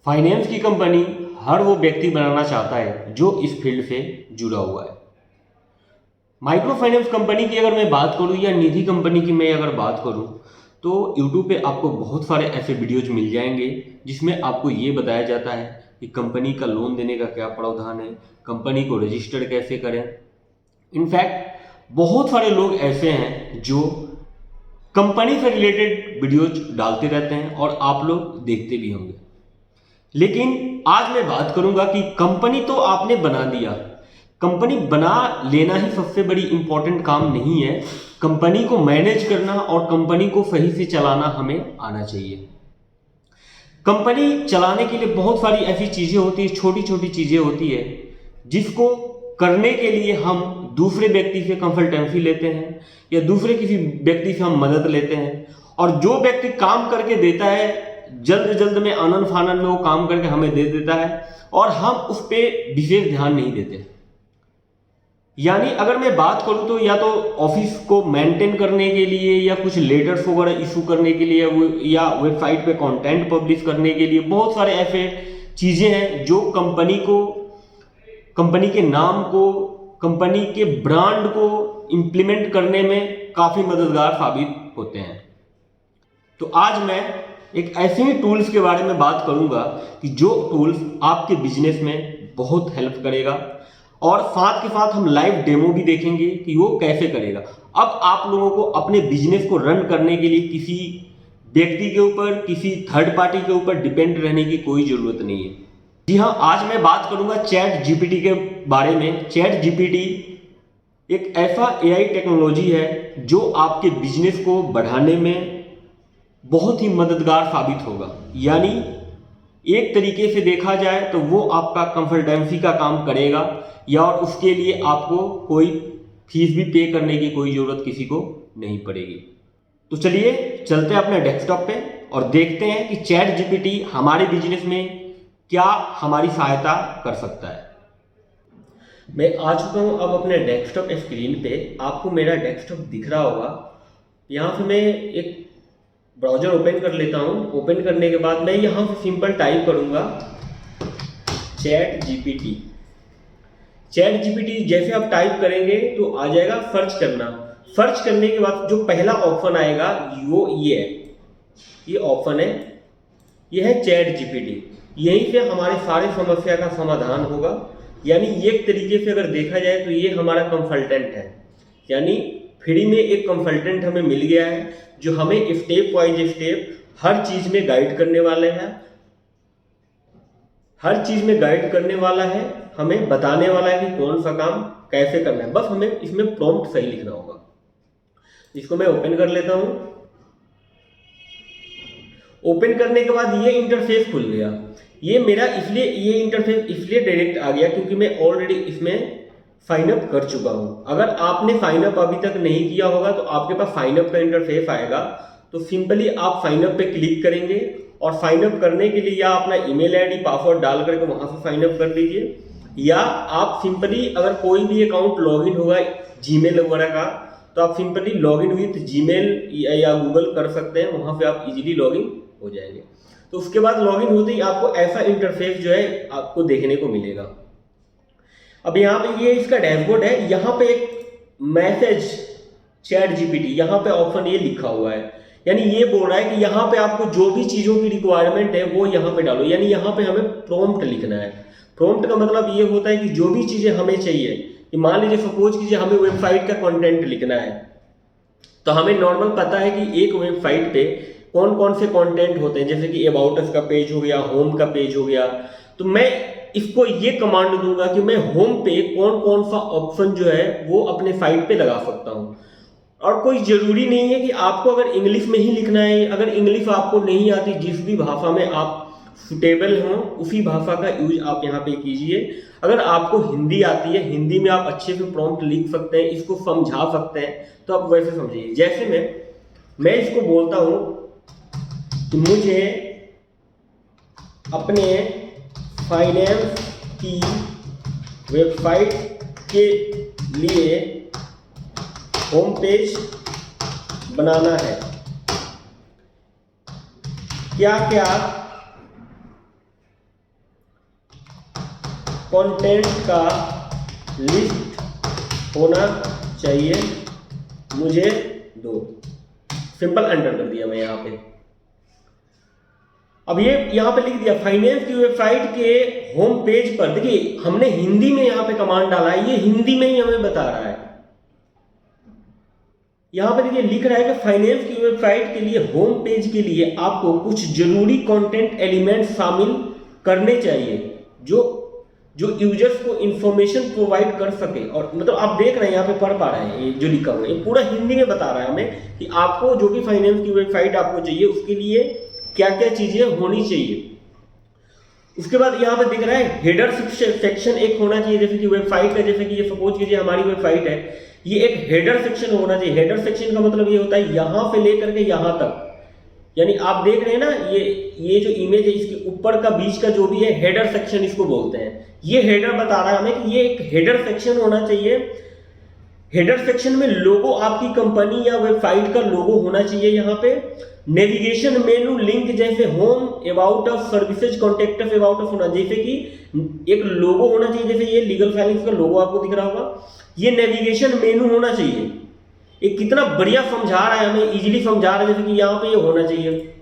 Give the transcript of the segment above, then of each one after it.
Finance की company हर वो व्यक्ति बनाना चाहता है जो इस फील्ड से जुड़ा हुआ है। माइक्रो फाइनेंस कंपनी की अगर मैं बात करूं या निधि कंपनी की मैं अगर बात करूं तो यूट्यूब पे आपको बहुत सारे ऐसे वीडियोज मिल जाएंगे जिसमें आपको ये बताया जाता है कि कंपनी का लोन देने का क्या प्रावधान है, कंपनी को रजिस्टर्ड कैसे करें। इनफैक्ट बहुत सारे लोग ऐसे हैं जो कंपनी से रिलेटेड वीडियोज डालते रहते हैं और आप लोग देखते भी होंगे। लेकिन आज मैं बात करूंगा कि कंपनी तो आपने बना दिया, कंपनी बना लेना ही सबसे बड़ी इंपॉर्टेंट काम नहीं है। कंपनी को मैनेज करना और कंपनी को सही से चलाना हमें आना चाहिए। कंपनी चलाने के लिए बहुत सारी ऐसी चीजें होती है, छोटी छोटी चीजें होती है जिसको करने के लिए हम दूसरे व्यक्ति से कंसल्टेंसी लेते हैं या दूसरे किसी व्यक्ति से हम मदद लेते हैं। और जो व्यक्ति काम करके देता है जल्द जल्द में आनन फानन में वो काम करके हमें दे देता है और हम उस पर विशेष ध्यान नहीं देते। यानी अगर मैं बात करूं तो या तो ऑफिस को मेंटेन करने के लिए या कुछ लेटर्स वगैरह इशू करने के लिए या वेबसाइट पे कंटेंट पब्लिश करने के लिए बहुत सारे ऐसे चीजें हैं जो कंपनी को, कंपनी के नाम को, कंपनी के ब्रांड को इंप्लीमेंट करने में काफी मददगार साबित होते हैं। तो आज मैं एक ऐसे ही टूल्स के बारे में बात करूंगा कि जो टूल्स आपके बिजनेस में बहुत हेल्प करेगा और साथ के साथ हम लाइव डेमो भी देखेंगे कि वो कैसे करेगा। अब आप लोगों को अपने बिजनेस को रन करने के लिए किसी व्यक्ति के ऊपर, किसी थर्ड पार्टी के ऊपर डिपेंड रहने की कोई जरूरत नहीं है। जी हाँ, आज मैं बात करूंगा चैट जीपीटी के बारे में। चैट जीपीटी एक ऐसा एआई टेक्नोलॉजी है जो आपके बिजनेस को बढ़ाने में बहुत ही मददगार साबित होगा। यानी एक तरीके से देखा जाए तो वो आपका कंसल्टेंसी का काम करेगा या और उसके लिए आपको कोई फीस भी पे करने की कोई जरूरत किसी को नहीं पड़ेगी। तो चलिए चलते हैं अपने डेस्कटॉप पे और देखते हैं कि चैट जीपीटी हमारे बिजनेस में क्या हमारी सहायता कर सकता है। मैं आ चुका हूं अब अपने डेस्कटॉप स्क्रीन पे। आपको मेरा डेस्कटॉप दिख रहा होगा। यहाँ से मैं एक ब्राउजर ओपन कर लेता हूं। ओपन करने के बाद मैं यहाँ से सिंपल टाइप करूंगा चैट जीपीटी। चैट जीपीटी जैसे आप टाइप करेंगे तो आ जाएगा सर्च करना। सर्च करने के बाद जो पहला ऑप्शन आएगा वो ये है, ये ऑप्शन है, ये है चैट जीपीटी। यहीं से हमारे सारे समस्या का समाधान होगा। यानी एक तरीके से अगर देखा जाए तो ये हमारा कंसल्टेंट है। यानी फ्री में एक कंसल्टेंट हमें मिल गया है जो हमें स्टेप वाइज स्टेप हर चीज में गाइड करने वाले हैं, हर चीज में गाइड करने वाला है, हमें बताने वाला है कि कौन सा काम कैसे करना है। बस हमें इसमें प्रॉम्प्ट सही लिखना होगा। इसको मैं ओपन कर लेता हूं। ओपन करने के बाद ये इंटरफेस खुल गया। ये मेरा इसलिए ये इंटरफेस इसलिए डायरेक्ट आ गया क्योंकि मैं ऑलरेडी इसमें साइन अप कर चुका हूं। अगर आपने साइन अप अभी तक नहीं किया होगा तो आपके पास साइन अप का इंटरफेस आएगा। तो सिंपली आप साइन अप पे क्लिक करेंगे और साइन अप करने के लिए या अपना ईमेल आईडी पासवर्ड डाल करके वहां से साइन अप कर दीजिए, या आप सिंपली अगर कोई भी अकाउंट लॉगिन होगा जीमेल वगैरह का तो आप सिंपली लॉगिन विथ जीमेल या गूगल कर सकते हैं। वहां पे आप इजीली लॉगिन हो जाएंगे। तो उसके बाद लॉगिन होते ही आपको ऐसा इंटरफेस जो है आपको देखने को मिलेगा। अब यहाँ पे ये इसका डैशबोर्ड है। यहाँ पे एक मैसेज चैट जीपीटी, यहाँ पे ऑप्शन ये लिखा हुआ है। यानी ये बोल रहा है कि यहाँ पे आपको जो भी चीजों की रिक्वायरमेंट है वो यहाँ पे डालो। यानी यहाँ पे हमें प्रॉम्प्ट लिखना है। प्रॉम्प्ट का मतलब ये होता है कि जो भी चीजें हमें चाहिए, कि मान लीजिए सपोज कीजिए हमें वेबसाइट का कंटेंट लिखना है तो हमें नॉर्मल पता है कि एक वेबसाइट पे कौन कौन से कंटेंट होते हैं, जैसे कि अबाउट अस का पेज हो गया, होम का पेज हो गया। तो मैं इसको ये कमांड दूंगा कि मैं होम पे कौन कौन सा ऑप्शन जो है वो अपने साइट पे लगा सकता हूं। और कोई जरूरी नहीं है कि आपको अगर इंग्लिश में ही लिखना है। अगर इंग्लिश आपको नहीं आती, जिस भी भाषा में आप सुटेबल हो उसी भाषा का यूज आप यहाँ पे कीजिए। अगर आपको हिंदी आती है, हिंदी में आप अच्छे से प्रॉम्प्ट लिख सकते हैं, इसको समझा सकते हैं, तो आप वैसे समझिए। जैसे मैं इसको बोलता हूं कि मुझे अपने फाइनेंस की वेबसाइट के लिए होम पेज बनाना है, क्या क्या कंटेंट का लिस्ट होना चाहिए मुझे दो। सिंपल एंटर कर दिया मैं यहाँ पे। अब ये यहाँ पे लिख दिया फाइनेंस की वेबसाइट के होम पेज पर। देखिए हमने हिंदी में यहाँ पे कमांड डाला है, ये हिंदी में ही हमें बता रहा है। यहाँ पे देखिए लिख रहा है कि फाइनेंस की वेबसाइट के लिए होम पेज के लिए आपको कुछ जरूरी कंटेंट एलिमेंट शामिल करने चाहिए जो यूजर्स को इंफॉर्मेशन प्रोवाइड कर सके। और मतलब आप देख रहे हैं यहाँ पे पढ़ पा रहे हैं, ये जो लिखा हुआ है ये पूरा हिंदी में बता रहा है हमें कि आपको जो भी फाइनेंस की वेबसाइट आपको चाहिए उसके लिए क्या क्या चीजें होनी चाहिए। उसके बाद यहाँ पे दिख रहा है हेडर सेक्शन एक होना चाहिए, जैसे कि वेबसाइट का, जैसे कि ये सपोज कीजिए हमारी वेबसाइट है, ये एक हेडर सेक्शन होना चाहिए। हेडर सेक्शन का मतलब ये होता है यहाँ पे लेकर के यहाँ तक, यानी आप देख रहे हैं ना ये जो इमेज है इसके ऊपर का बीच का जो भी है हेडर सेक्शन इसको बोलते हैं। ये हेडर बता रहा है हमें कि ये एक हेडर सेक्शन होना चाहिए। हेडर सेक्शन में लोगो आपकी कंपनी या वेबसाइट का लोगो होना चाहिए। यहाँ पे नेविगेशन मेनू लिंक जैसे home, about us, services, contact us, about us होना, जैसे कि एक लोगो होना चाहिए, जैसे ये लीगल फाइलिंग्स का लोगो आपको दिख रहा होगा, ये नेविगेशन मेनू होना चाहिए। ये कितना बढ़िया समझा रहा है हमें, इजीली समझा रहा है, जैसे कि यहाँ पे ये होना चाहिए।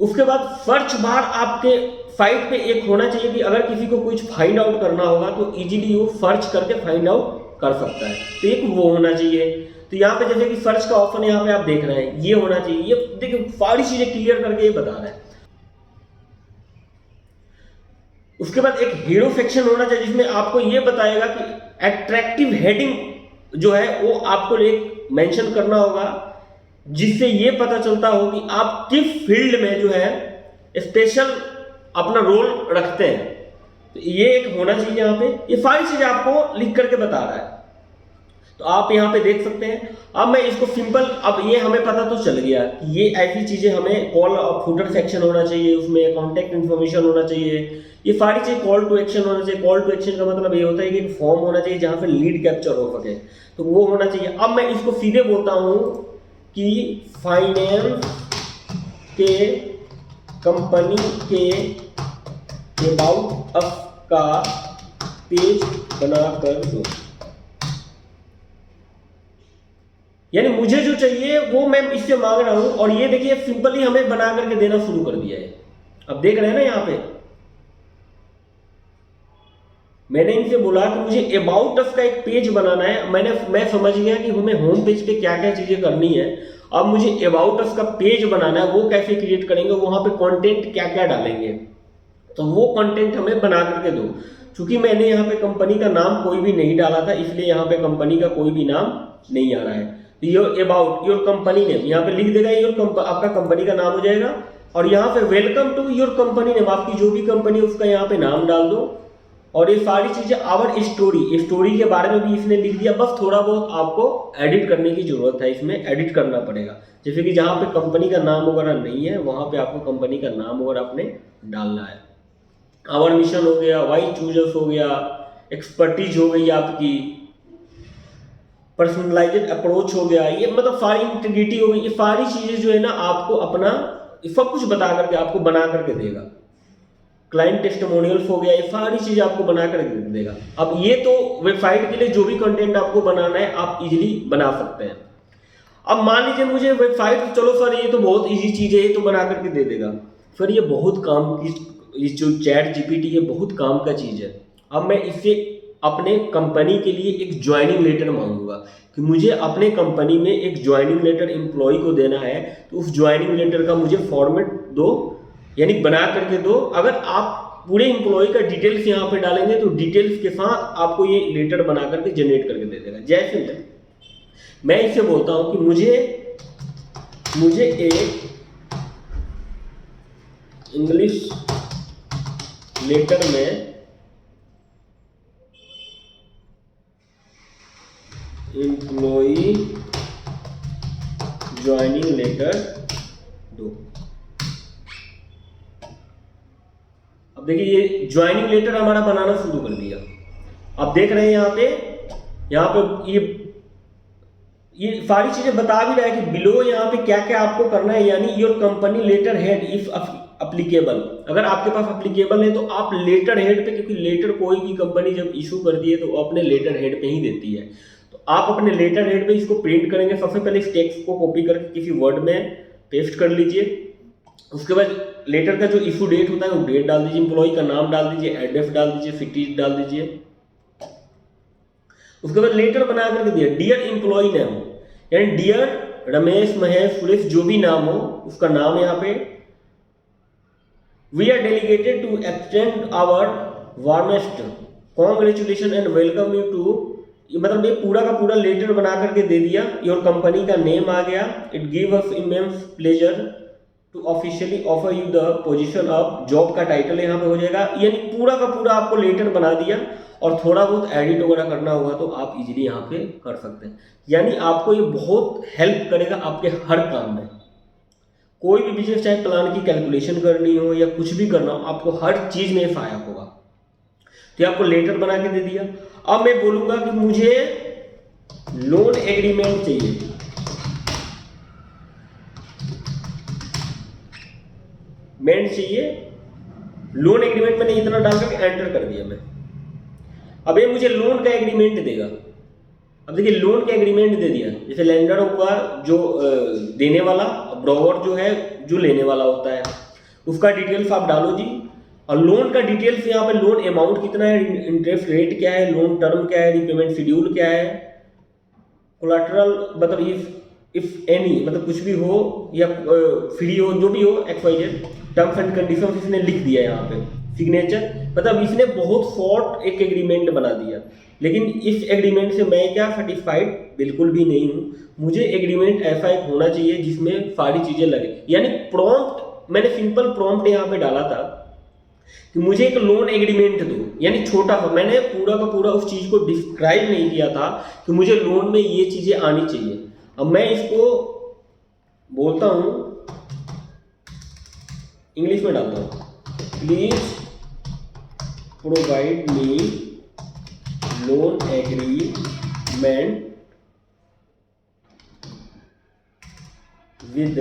उसके बाद सर्च बार आपके साइट पे एक होना चाहिए कि अगर किसी को कुछ फाइंड आउट करना होगा तो इजीली वो सर्च करके फाइंड आउट कर सकता है, तो एक वो होना चाहिए। तो यहाँ पे जैसे कि सर्च का ऑप्शन यहाँ पे आप देख रहे हैं ये होना चाहिए। ये देखिए सारी चीजें क्लियर करके ये बता रहा है। उसके बाद एक हीरो सेक्शन होना चाहिए जिसमें आपको ये बताएगा कि अट्रैक्टिव हेडिंग जो है वो आपको एक मेंशन करना होगा, जिससे ये पता चलता हो कि आप किस फील्ड में जो है स्पेशल अपना रोल रखते हैं। तो ये एक होना चाहिए यहाँ पे। ये सारी चीजें आपको लिख करके बता रहा है, तो आप यहाँ पे देख सकते हैं। अब मैं इसको सिंपल, अब ये हमें पता तो चल गया कि ये ऐसी चीजें हमें कॉल और फुटर सेक्शन होना चाहिए, उसमें कॉन्टेक्ट इन्फॉर्मेशन होना चाहिए, ये सारी चीज कॉल टू एक्शन होना चाहिए। कॉल टू एक्शन का मतलब ये होता है कि एक फॉर्म होना चाहिए जहां पे लीड कैप्चर हो सके, तो वो होना चाहिए। अब मैं इसको सीधे बोलता हूं कि फाइनेंस के कंपनी के अबाउट अस का पेज बनाकर दो, यानी मुझे जो चाहिए वो मैं इससे मांग रहा हूं। और ये देखिए सिंपली हमें बना करके देना शुरू कर दिया है। अब देख रहे हैं ना यहाँ पे मैंने इनसे बोला कि मुझे अबाउट अस का एक पेज बनाना है। मैं समझ गया कि हमें होम पेज पे क्या क्या चीजें करनी है। अब मुझे अबाउट अस का पेज बनाना है, वो कैसे क्रिएट करेंगे, वहां पे कंटेंट क्या क्या डालेंगे, तो वो कंटेंट हमें बना करके दो। क्योंकि मैंने यहाँ पे कंपनी का नाम कोई भी नहीं डाला था, इसलिए यहाँ पे कंपनी का कोई भी नाम नहीं आ रहा है। तो your about your company name यहाँ पे लिख देगा, आपका कंपनी का नाम हो जाएगा। और यहाँ पे welcome to your company name, आपकी जो भी कंपनी है उसका यहाँ पे नाम डाल दो। और ये सारी चीजें आवर स्टोरी के बारे में भी इसने लिख दिया। बस थोड़ा बहुत आपको एडिट करने की जरूरत है, इसमें एडिट करना पड़ेगा। जैसे कि जहाँ पे कंपनी का नाम वगैरह नहीं है वहां पे आपको कंपनी का नाम वगैरह अपने डालना है। आवर मिशन हो गया, वाई चूजर्स हो गया, एक्सपर्टीज हो गई आपकी, पर्सनलाइज्ड अप्रोच हो गया, ये मतलब सारी इंटीग्रिटी हो गई। ये सारी चीजें जो है ना आपको अपना सब कुछ बता करके आपको बना करके देगा। क्लाइंट टेस्टिमोनियल्स हो गया, ये सारी चीजें आपको बना करके देगा। अब ये तो वेबसाइट के लिए जो भी कंटेंट आपको बनाना है आप इजीली बना सकते हैं। अब मान लीजिए मुझे वेबसाइट, चलो सर ये तो बहुत इजी चीज है, ये तो बना करके दे देगा। फिर ये बहुत काम की, जो चैट जीपीटी है बहुत काम का चीज है। अब मैं इससे अपने कंपनी के लिए एक ज्वाइनिंग लेटर मांगूंगा कि मुझे अपने कंपनी में एक ज्वाइनिंग लेटर एम्प्लॉय को देना है, तो उस ज्वाइनिंग लेटर का मुझे फॉर्मेट दो, यानी बना करके दो। अगर आप पूरे एम्प्लॉय का डिटेल्स यहाँ पे डालेंगे तो डिटेल्स के साथ आपको ये लेटर बना करके जनरेट करके दे देगा। जैसे मैं इससे बोलता हूं कि मुझे एक इंग्लिश लेटर में एम्प्लॉई ज्वाइनिंग लेटर दो। अब देखिए ये ज्वाइनिंग लेटर हमारा बनाना शुरू कर दिया। अब देख रहे हैं यहाँ पे ये सारी चीजें बता भी रहा है कि बिलो यहाँ पे क्या क्या आपको करना है, यानी your company letterhead, applicable, अगर आपके पास अप्लीकेबल है तो आप लेटर हेड पे, क्योंकि लेटर कोई भी कंपनी जब इशू करती है तो वो अपने लेटर हेड पे ही देती है, तो आप अपने लेटर हेड पे इसको प्रिंट करेंगे। सबसे पहले इस टेक्स्ट को कॉपी करके किसी वर्ड में पेस्ट कर लीजिए। उसके बाद लेटर का जो इशू डेट होता है वो डेट डाल दीजिए, एम्प्लॉय का नाम डाल दीजिए, एड्रेस डाल दीजिए, सिटी डाल दीजिए। उसके बाद लेटर बना करके दिया डियर एम्प्लॉय नेम, यानी डियर रमेश, महेश, सुरेश, जो भी नाम हो उसका नाम यहाँ पे। We are delegated to extend our warmest congratulation and welcome you to, मतलब ये पूरा का पूरा लेटर बना करके दे दिया। योर कंपनी का नेम आ गया। It give us immense pleasure to officially offer you the position of, job का टाइटल यहाँ पे हो जाएगा। यानी पूरा का पूरा आपको लेटर बना दिया, और थोड़ा बहुत एडिट वगैरह करना होगा तो आप इजीली यहाँ पे कर सकते हैं। यानी आपको ये बहुत हेल्प करेगा आपके हर काम में। कोई भी बिजनेस चाहे प्लान की कैलकुलेशन करनी हो या कुछ भी करना हो, आपको हर चीज में सहायक होगा। तो आपको लेटर बना के दे दिया। अब मैं बोलूंगा कि मुझे लोन एग्रीमेंट चाहिए। लोन एग्रीमेंट मैंने इतना डाल करके एंटर कर दिया मैं। अब ये मुझे लोन का एग्रीमेंट देगा। अब देखिए लोन का एग्रीमेंट दे दिया, जैसे लेंडर होगा जो देने वाला, ब्रोवर जो है जो लेने वाला होता है, उसका डिटेल्स आप डालो जी। और लोन का डिटेल्स यहाँ पे लोन अमाउंट कितना है, इंटरेस्ट रेट क्या है, लोन टर्म क्या है, रिपेमेंट शेड्यूल क्या है, कोलाटरल मतलब इफ एनी मतलब कुछ भी हो या फ्री हो, जो भी हो, XYZ टर्म्स एंड कंडीशंस इसने लिख दिया यहाँ पे। सिग्नेचर मतलब इसने बहुत शॉर्ट एक एग्रीमेंट बना दिया। लेकिन इस एग्रीमेंट से मैं क्या सेटिस्फाइड बिल्कुल भी नहीं हूँ। मुझे एग्रीमेंट ऐसा एक होना चाहिए जिसमें सारी चीजें लगे। यानी प्रॉम्प्ट, मैंने सिंपल प्रॉम्प्ट यहाँ पे डाला था कि मुझे एक लोन एग्रीमेंट दो, यानी छोटा सा, मैंने पूरा का पूरा उस चीज को डिस्क्राइब नहीं किया था कि मुझे लोन में ये चीजें आनी चाहिए। अब मैं इसको बोलता हूं, इंग्लिश में डालता हूं, please provide me loan agreement with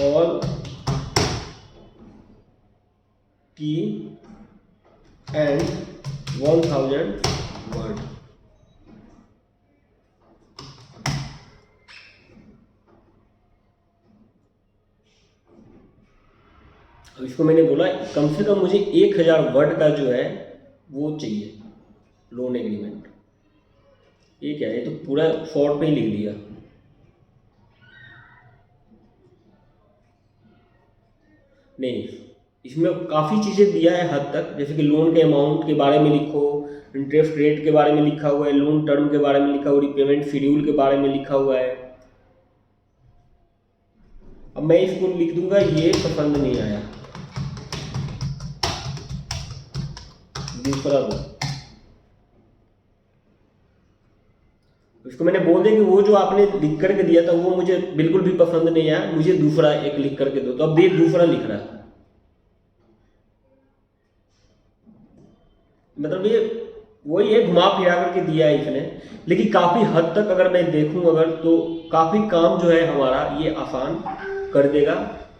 all की एंड 1000 वर्ड। अब इसको मैंने बोला कम से कम मुझे 1000 वर्ड का जो है वो चाहिए लोन एग्रीमेंट। ये क्या है, ये तो पूरा शॉर्ट पे ही लिख दिया। नहीं, इसमें काफ़ी चीज़ें दिया है हद तक, जैसे कि लोन के अमाउंट के बारे में लिखो, इंटरेस्ट रेट के बारे में लिखा हुआ है, लोन टर्म के बारे में लिखा हुआ है, रिपेमेंट शेड्यूल के बारे में लिखा हुआ है। अब मैं इसको लिख दूंगा, ये पसंद नहीं आया, दूसरा दो। इसको मैंने बोल दिया कि वो जो आपने लिख करके दिया था वो मुझे बिल्कुल भी पसंद नहीं आया, मुझे दूसरा एक लिख करके दो। तो अब ये दूसरा लिख रहा है, मतलब ये वही है, घुमा फिरा करके दिया है इसने। लेकिन काफी हद तक अगर मैं देखूं अगर, तो काफी काम जो है हमारा ये आसान कर देगा।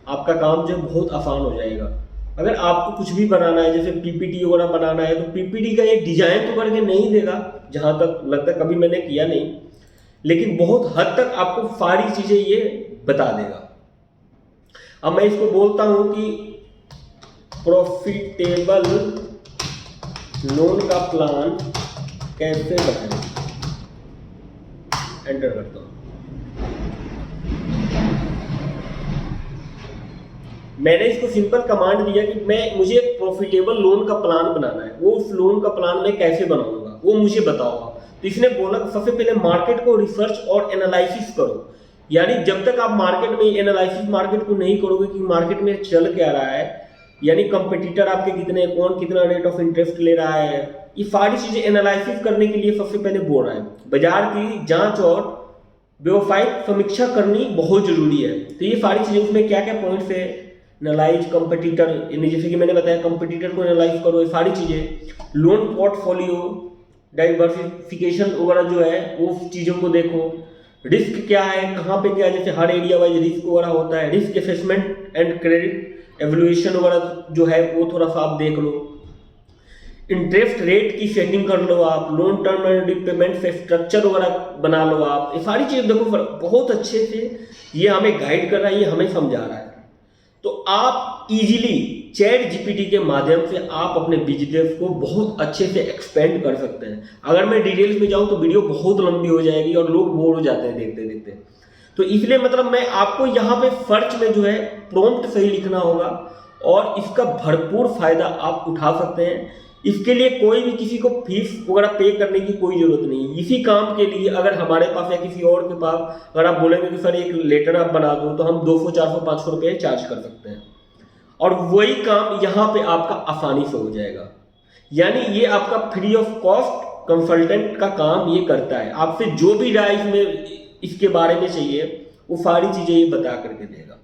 आपका काम जो बहुत आसान हो जाएगा। अगर आपको कुछ भी बनाना है, जैसे पीपीटी वगैरह बनाना है, तो पीपीटी का एक डिजाइन तो करके नहीं देगा, जहां तक लगता है, कभी मैंने किया नहीं, लेकिन बहुत हद तक आपको सारी चीजें ये बता देगा। अब मैं इसको बोलता हूं कि प्रॉफिटेबल लोन का प्लान कैसे बनाएं, एंटर करता हूं। मैंने इसको सिंपल कमांड दिया कि मुझे एक प्रॉफिटेबल लोन का प्लान बनाना है, वो उस लोन का प्लान मैं कैसे बनाऊंगा वो मुझे बताओ। तो इसने बोला सबसे पहले मार्केट को रिसर्च और एनालिसिस करो। यानी जब तक आप मार्केट में एनालिसिस मार्केट को नहीं करोगे कि मार्केट में चल क्या रहा है, यानी कंपटीटर आपके कितने, कौन कितना रेट ऑफ इंटरेस्ट ले रहा है, ये सारी चीजें एनालिसिस करने के लिए सबसे पहले बोल रहा है। बाजार की जांच और व्यावसायिक समीक्षा करनी बहुत जरूरी है। तो ये सारी चीजें, उसमें क्या क्या पॉइंट्स है, एनालाइज कंपटीटर, जैसे कि मैंने बताया कंपटीटर को एनालाइज करो, ये सारी चीजें। लोन पोर्टफोलियो डाइवर्सिफिकेशन वगैरह जो है वो चीज़ों को देखो, रिस्क क्या है, कहाँ पे क्या, जैसे हर एरिया वाइज रिस्क वगैरह होता है, रिस्क असेसमेंट एंड क्रेडिट एवल्यूएशन वगैरह जो है वो थोड़ा सा आप देख लो, इंटरेस्ट रेट की सेटिंग कर लो आप, लोन टर्म एंड रिपेमेंट से स्ट्रक्चर वगैरह बना लो आप, ये सारी चीज़ देखो बहुत अच्छे से ये हमें गाइड कर रहा है, ये हमें समझा रहा है। तो आप इजीली चैट जीपीटी के माध्यम से आप अपने बिजनेस को बहुत अच्छे से एक्सपेंड कर सकते हैं। अगर मैं डिटेल्स में जाऊं तो वीडियो बहुत लंबी हो जाएगी और लोग बोर हो जाते हैं देखते देखते, तो इसलिए मतलब मैं आपको यहाँ पे सर्च में जो है प्रॉम्प्ट सही लिखना होगा और इसका भरपूर फायदा आप उठा सकते हैं। इसके लिए कोई भी किसी को फीस वगैरह पे करने की कोई जरूरत नहीं है। इसी काम के लिए अगर हमारे पास या किसी और के पास अगर आप बोलेंगे कि सर एक लेटर आप बना दो, तो हम 200 400 500 रुपये चार्ज कर सकते हैं और वही काम यहाँ पे आपका आसानी से हो जाएगा। यानी ये आपका फ्री ऑफ कॉस्ट कंसल्टेंट का काम ये करता है, आपसे जो भी राय इसमें इसके बारे में चाहिए वो सारी चीजें ये बता करके देगा।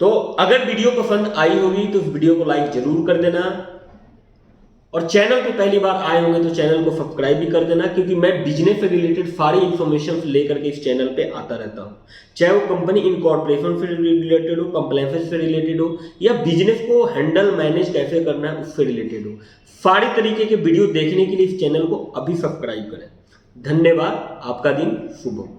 तो अगर वीडियो पसंद आई होगी तो इस वीडियो को लाइक जरूर कर देना और चैनल पे पहली बार आए होंगे तो चैनल को सब्सक्राइब भी कर देना, क्योंकि मैं बिजनेस से रिलेटेड सारी इन्फॉर्मेशन लेकर के इस चैनल पे आता रहता हूँ, चाहे वो कंपनी इनकॉर्पोरेशन से रिलेटेड हो, कंप्लायंस से रिलेटेड हो या बिजनेस को हैंडल मैनेज कैसे करना है उससे रिलेटेड हो। सारी तरीके के वीडियो देखने के लिए इस चैनल को अभी सब्सक्राइब करें। धन्यवाद, आपका दिन शुभ हो।